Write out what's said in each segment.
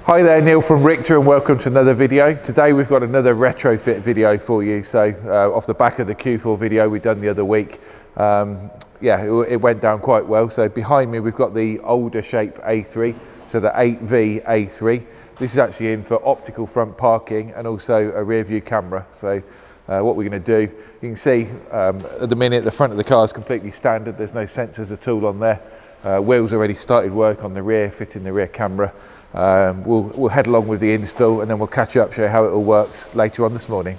Hi there, Neil from Richter, and welcome to another video. Today we've got another retrofit video for you. So off the back of the Q4 video we've done the other week, it went down quite well. So behind me we've got the older shape A3, so the 8V A3. This is actually in for optical front parking and also a rear view camera. So what we're going to do, you can see at the minute the front of the car is completely standard. There's no sensors at all on there. Wheels already started work on the rear, fitting the rear camera. We'll head along with the install and then we'll catch up, show you how it all works later on this morning.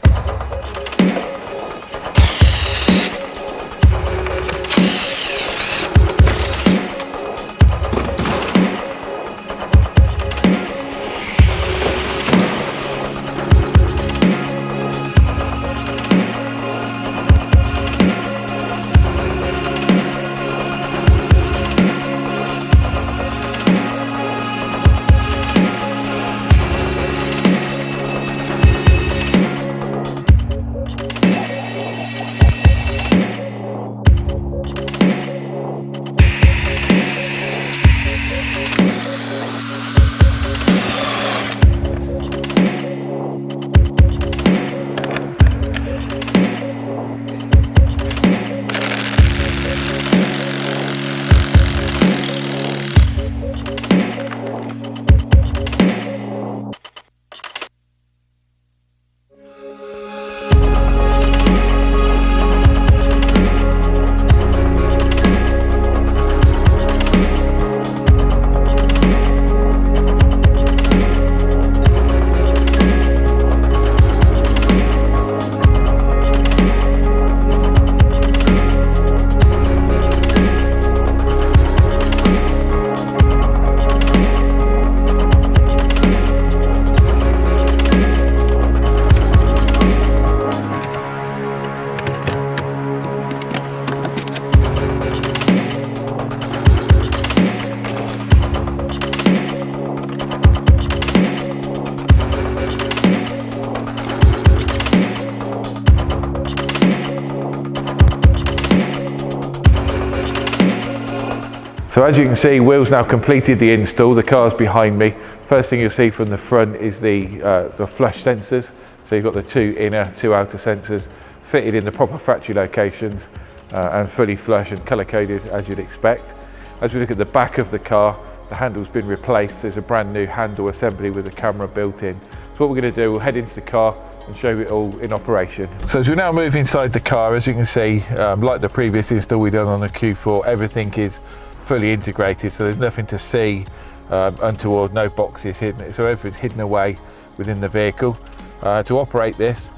So as you can see, Will's now completed the install. The car's behind me. First thing you'll see from the front is the flush sensors. So you've got the two inner, two outer sensors fitted in the proper factory locations and fully flush and colour coded as you'd expect. As we look at the back of the car, the handle's been replaced. There's a brand new handle assembly with the camera built in. So what we're going to do, we'll head into the car and show you it all in operation. So as we now move inside the car, as you can see, like the previous install we done on the Q4, everything is fully integrated, so there's nothing to see untoward, no boxes hidden, so everything's hidden away within the vehicle. To operate this,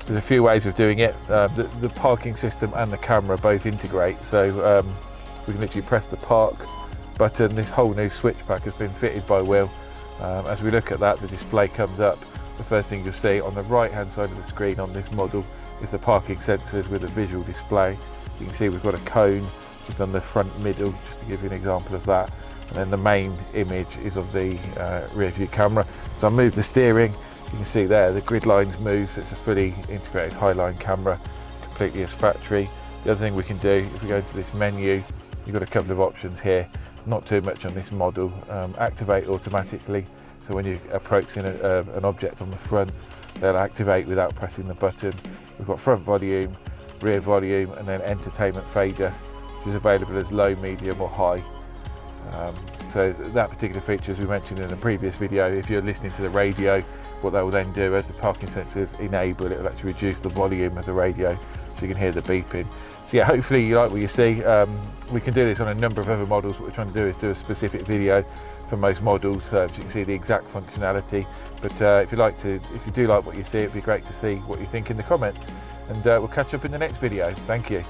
there's a few ways of doing it. The parking system and the camera both integrate, so we can literally press the park button. This whole new switch pack has been fitted by Will. As we look at that, the display comes up. The first thing you'll see on the right hand side of the screen on this model is the parking sensors with a visual display. You can see we've got a cone just on the front middle, just to give you an example of that, and then the main image is of the rear view camera. So I move the steering, you can see there the grid lines move, so it's a fully integrated highline camera, completely as factory. The other thing we can do, if we go into this menu, you've got a couple of options here, not too much on this model. Activate automatically, so when you're approaching an object on the front, they'll activate without pressing the button. We've got front volume, rear volume, and then entertainment fader, which is available as low, medium or high. So that particular feature, as we mentioned in the previous video, if you're listening to the radio, what that will then do, as the parking sensors enable, it will actually reduce the volume of the radio so you can hear the beeping. So yeah, hopefully you like what you see. We can do this on a number of other models. What we're trying to do is do a specific video for most models so you can see the exact functionality. But if you do like what you see, it'd be great to see what you think in the comments. And we'll catch up in the next video. Thank you.